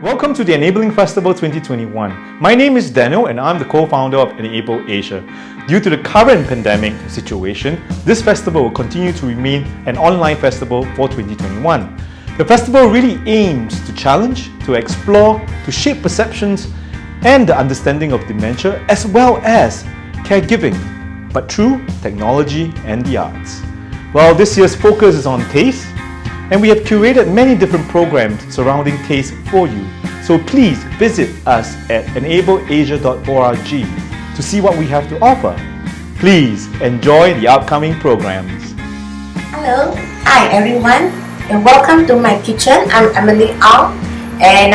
Welcome to the Enabling Festival 2021. My name is Daniel and I'm the co-founder of Enable Asia. Due to the current pandemic situation, this festival will continue to remain an online festival for 2021. The festival really aims to challenge, to explore, to shape perceptions and the understanding of dementia as well as caregiving, but through technology and the arts. Well, this year's focus is on taste, and we have curated many different programs surrounding taste for you. So please visit us at enableasia.org to see what we have to offer. Please enjoy the upcoming programs. Hello, hi everyone, and welcome to my kitchen. I'm Emily and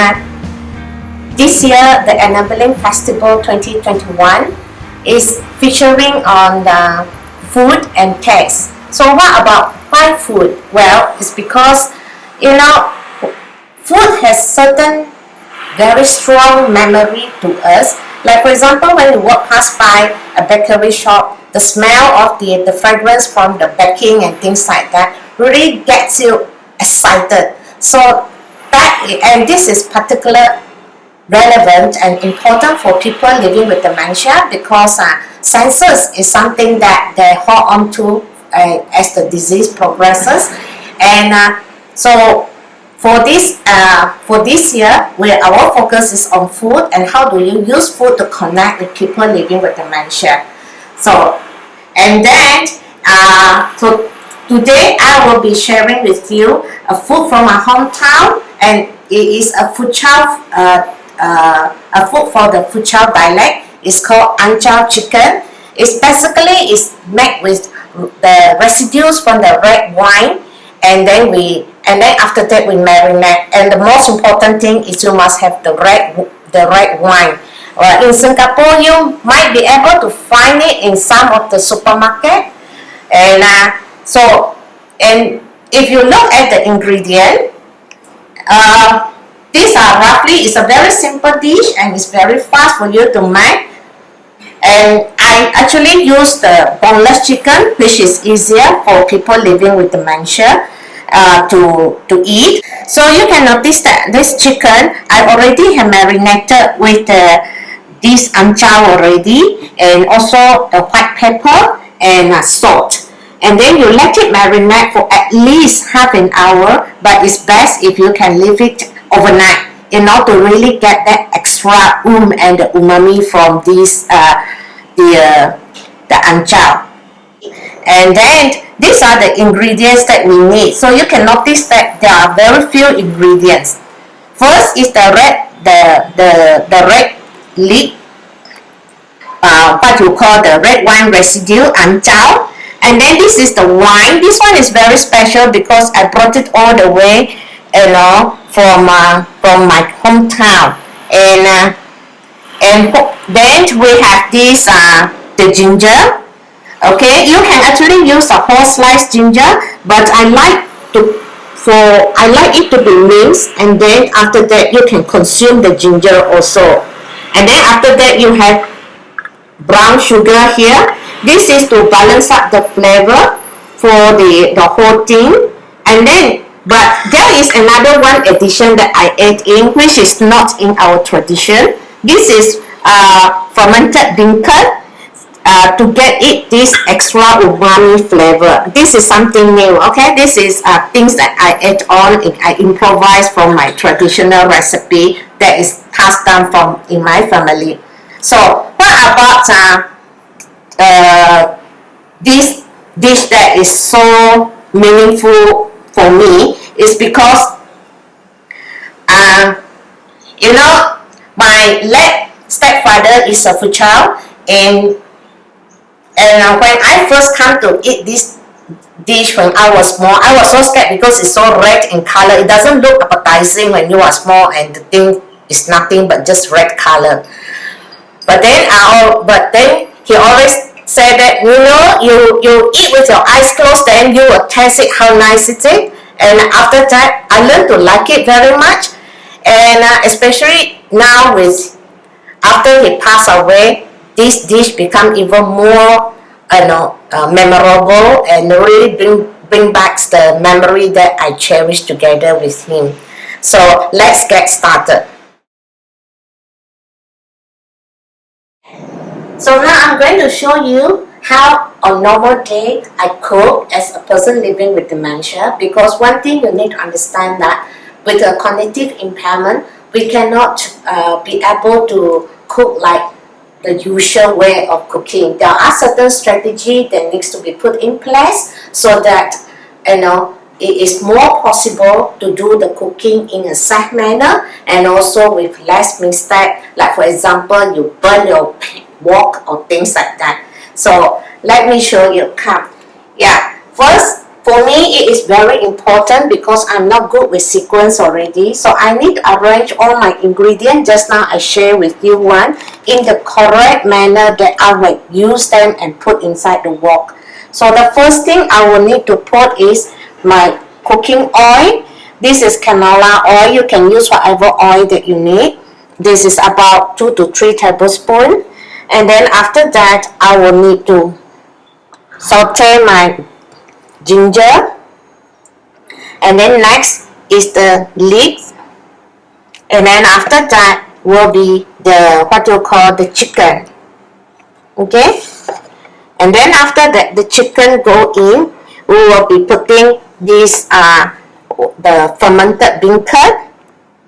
this year the Enabling Festival 2021 is featuring on the food and taste. So what about why food? Well, it's because food has certain very strong memory to us. Like for example, when you walk past by a bakery shop, the smell of the fragrance from the baking and things like that really gets you excited. So this is particularly relevant and important for people living with dementia because senses is something that they hold on to as the disease progresses, and so for this year, our focus is on food and how do you use food to connect with people living with dementia. So, and then so today I will be sharing with you a food from my hometown, and it is a FOOCHOW, a food for the FOOCHOW dialect. It's called Chow Chicken. It's basically made with the residues from the red wine, and then after that we marinate. And the most important thing is you must have the red wine. In Singapore, you might be able to find it in some of the supermarket. And and if you look at the ingredient, these are roughly. It's a very simple dish and it's very fast for you to make. And I actually use the boneless chicken, which is easier for people living with dementia to eat. So you can notice that this chicken, I already have marinated with this anchoa already, and also the white pepper and salt. And then you let it marinate for at least half an hour, but it's best if you can leave it overnight in order to really get that extra and the umami from this the anchoa. And then these are the ingredients that we need. So you can notice that there are very few ingredients. First is the red leaf, what you call the red wine residue, anchoa. And then this is the wine. This one is very special because I brought it all the way, from my hometown. And then we have this the ginger. Okay, you can actually use a whole sliced ginger, but I like it to be minced, and then after that you can consume the ginger also. And then after that you have brown sugar here. This is to balance up the flavor for the whole thing. And then but there is another one addition that I add in, which is not in our tradition. This is fermented BEANCURD to get this extra umami flavor. This is something new, okay? This is things that I add on. I improvise from my traditional recipe that is passed down from in my family. So what about this dish that is so meaningful for me is because my late stepfather is a FOOCHOW, and when I first come to eat this dish when I was small, I was so scared because it's so red in color. It doesn't look appetizing when you are small and the thing is nothing but just red color. But then he always said that you eat with your eyes closed, then you will taste it how nice it is. And after that, I learned to like it very much, and especially now after he passed away, this dish become even more memorable and really bring back the memory that I cherish together with him. So let's get started. So now I'm going to show you how on normal day I cook as a person living with dementia, because one thing you need to understand that with a cognitive impairment, we cannot be able to cook like the usual way of cooking. There are certain strategies that needs to be put in place so that it is more possible to do the cooking in a safe manner and also with less mistake. Like for example, you burn your wok or things like that. So let me show you. Come. Yeah. First, for me, it is very important because I'm not good with sequence already. So I need to arrange all my ingredients. Just now I share with you one in the correct manner that I will use them and put inside the wok. So the first thing I will need to put is my cooking oil. This is canola oil. You can use whatever oil that you need. This is about 2 to 3 tablespoons. And then after that, I will need to saute my ginger. And then next is the leeks. And then after that will be the what you call the chicken. Okay? And then after that the chicken go in, we will be putting this the fermented BEANCURD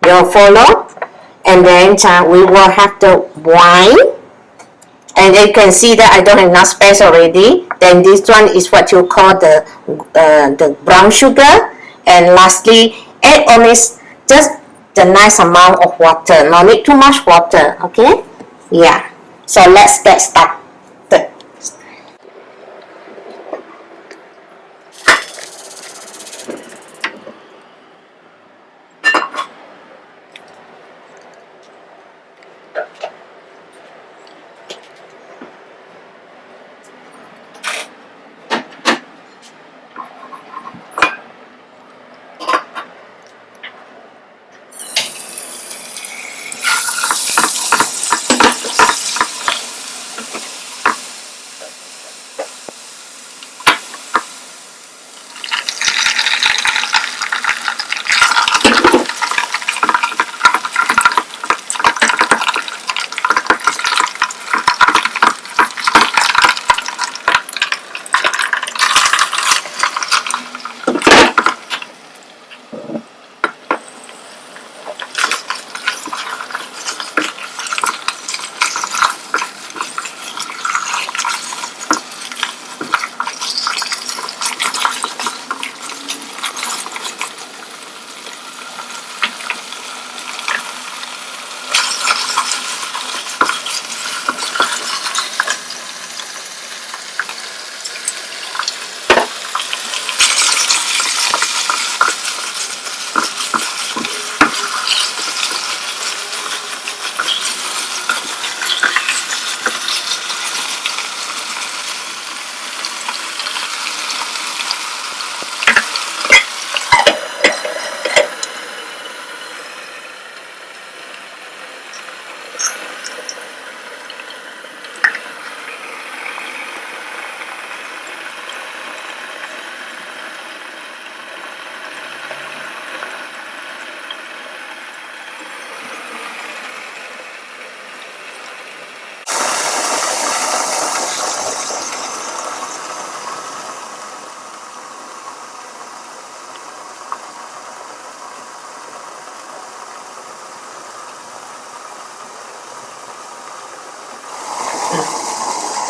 will follow, and then we will have the wine, and you can see that I don't have enough space already. Then this one is what you call the brown sugar, and lastly add only just the nice amount of water, not need too much water. Okay, yeah, so let's get started.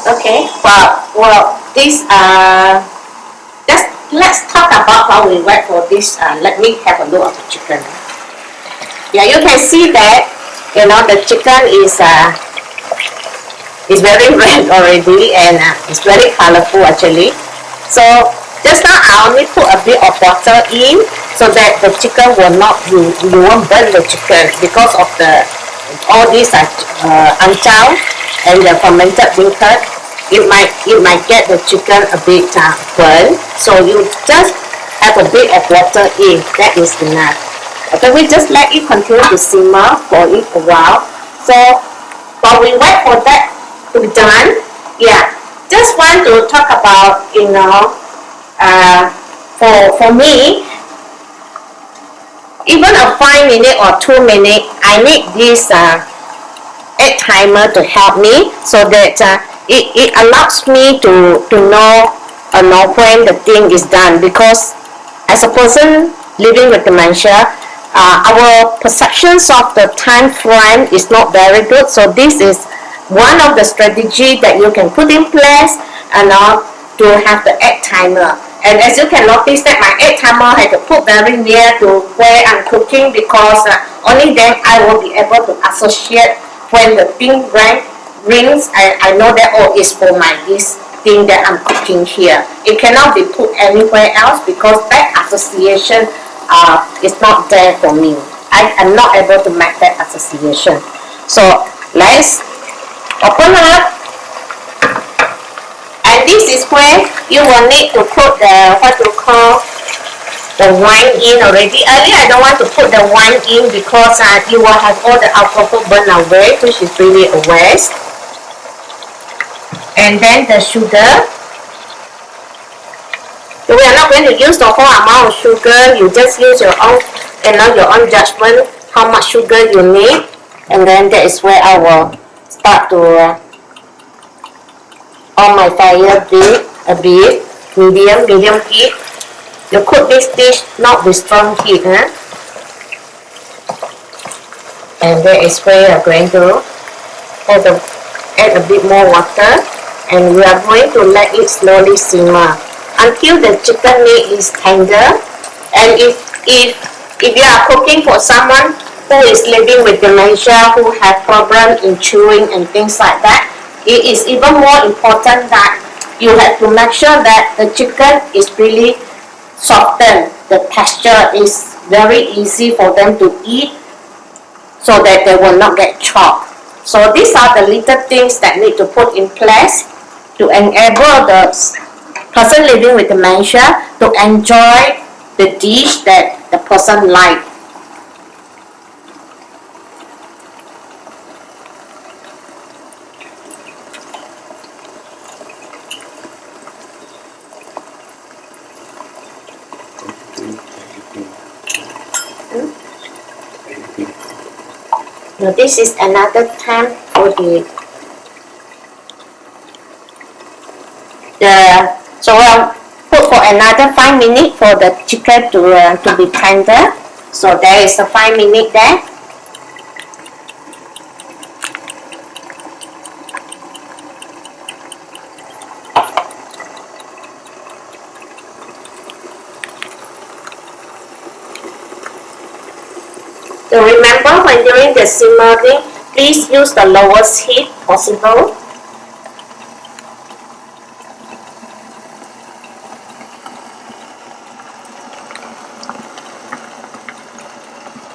Okay, well, this let's talk about how we wait for this. Let me have a look at the chicken. Yeah, you can see that the chicken is very red already, and it's very colorful actually. So just now I only put a bit of water in so that the chicken will not you won't burn the chicken because of the all these untitled and the fermented BEANCURD. It might get the chicken a bit burnt, so you just have a bit of water in. That is enough. Okay, we just let it continue to simmer for it a while. So while we wait for that to be done, yeah, just want to talk about for me, even a 5 minute or 2 minute, I need this egg timer to help me, so that it allows me to know when the thing is done. Because as a person living with dementia, our perceptions of the time frame is not very good. So this is one of the strategy that you can put in place and to have the egg timer. And as you can notice that my egg timer had to put very near to where I'm cooking, because only then I will be able to associate when the thing rings, I know that, oh, it's for this thing that I'm cooking here. It cannot be put anywhere else, because that association is not there for me. I am not able to make that association. So let's open up. And this is where you will need to put the, what you call, the wine in already. Earlier I don't want to put the wine in, because you will have all the alcohol burned away, which is really a waste. And then the sugar. So we are not going to use the whole amount of sugar. You just use your own, your own judgment how much sugar you need. And then that is where I will start to on my fire a bit, medium heat. You cook this dish not with strong heat, and that is where you are going to add a bit more water, and we are going to let it slowly simmer until the chicken meat is tender. And if you are cooking for someone who is living with dementia, who have problem in chewing and things like that, it is even more important that you have to make sure that the chicken is really softened. The texture is very easy for them to eat, so that they will not get chopped. So these are the little things that need to put in place to enable the person living with dementia to enjoy the dish that the person likes. Now this is another time for so I'll put for another 5 minutes for the chicken to be tender. So there is a 5 minutes there. So remember, when doing the simmering, please use the lowest heat possible.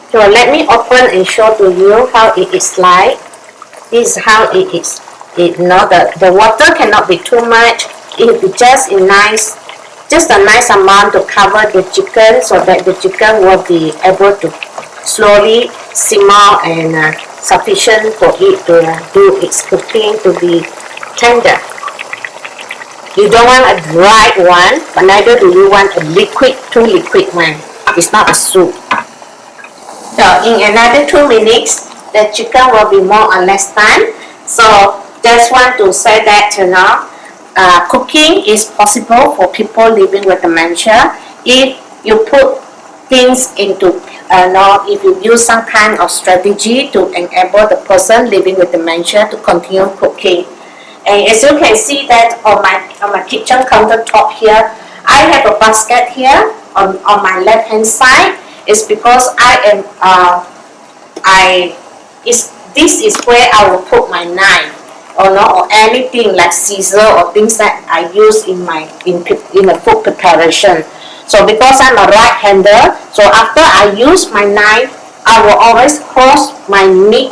So let me open and show to you how it is like. This is how it is. The water cannot be too much. It will be just a nice amount to cover the chicken, so that the chicken will be able to slowly simmer and sufficient for it to do its cooking to be tender. You don't want a dry one, but neither do you want a too liquid one. It's not a soup. So in another 2 minutes, the chicken will be more or less done. So just want to say that cooking is possible for people living with dementia if you put things into if you use some kind of strategy to enable the person living with dementia to continue cooking. And as you can see that on my kitchen countertop here, I have a basket here on my left hand side. It's because this is where I will put my knife or anything like scissor or things that I use in the food preparation. So because I'm a right-hander, so after I use my knife, I will always cross my meat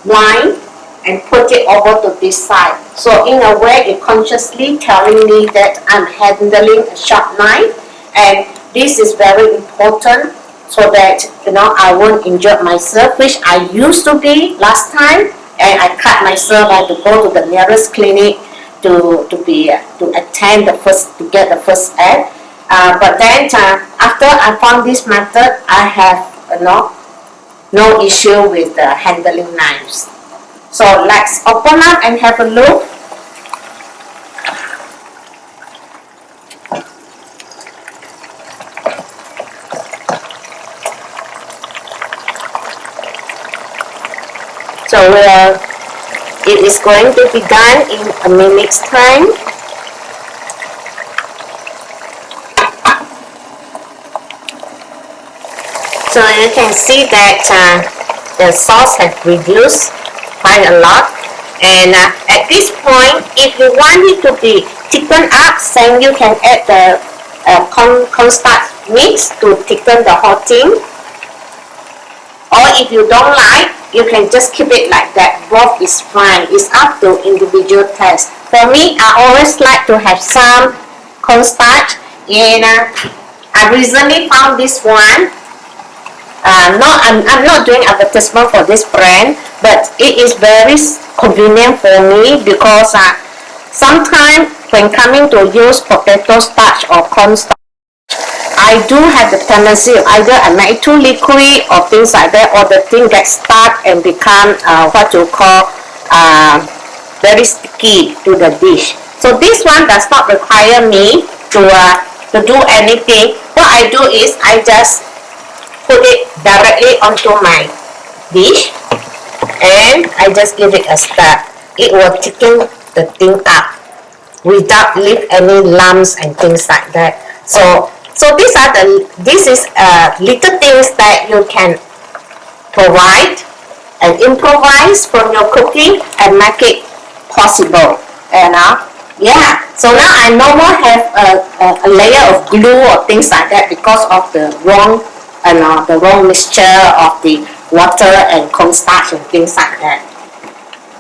line and put it over to this side. So in a way, it consciously telling me that I'm handling a sharp knife, and this is very important so that I won't injure myself, which I used to be last time, and I cut myself. I had to go to the nearest clinic to attend to get the first aid. But then after I found this method, I have no issue with handling knives. So let's open up and have a look. So it is going to be done in a minute's time. So you can see that the sauce has reduced quite a lot. And at this point, if you want it to be thickened up, then you can add the cornstarch mix to thicken the whole thing. Or if you don't like, you can just keep it like that. Both is fine. It's up to individual taste. For me, I always like to have some cornstarch. And I recently found this one. I'm not doing advertisement for this brand, but it is very convenient for me because sometimes when coming to use potato starch or cornstarch, I do have the tendency of either I make it too liquid or things like that, or the thing gets stuck and become what you call very sticky to the dish. So this one does not require me to do anything. What I do is I just put it directly onto my dish and I just give it a stir. It will thicken the thing up without leave any lumps and things like that. So this is little things that you can provide and improvise from your cooking and make it possible. And yeah, so now I no more have a layer of glue or things like that because of the wrong mixture of the water and cornstarch and things like that.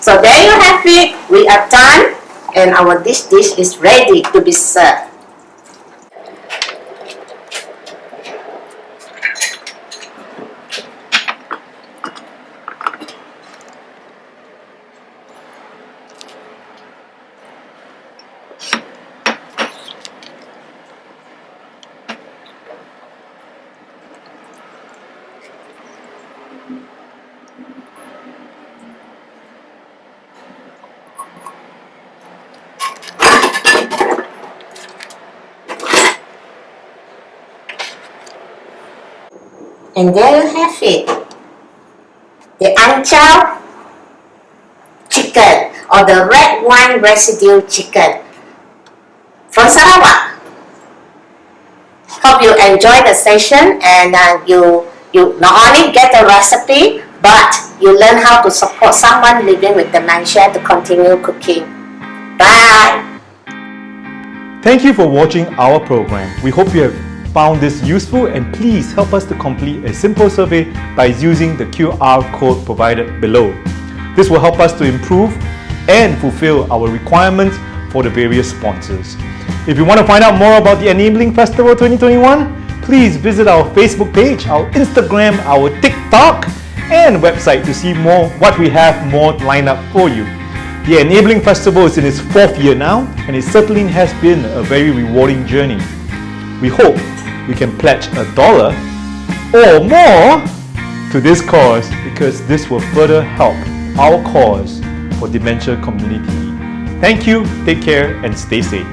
So there you have it. We are done and our dish is ready to be served. And there you have it, the Untitled Chicken or the red wine residue chicken from Sarawak. Hope you enjoy the session and you not only get the recipe, but you learn how to support someone living with dementia to continue cooking. Bye! Thank you for watching our program. We hope you have found this useful, and please help us to complete a simple survey by using the QR code provided below. This will help us to improve and fulfill our requirements for the various sponsors. If you want to find out more about the Enabling Festival 2021, please visit our Facebook page, our Instagram, our TikTok, and website to see more what we have more lined up for you. The Enabling Festival is in its 4th year now, and it certainly has been a very rewarding journey. We hope we can pledge $1 or more to this cause, because this will further help our cause for dementia community. Thank you, take care, and stay safe.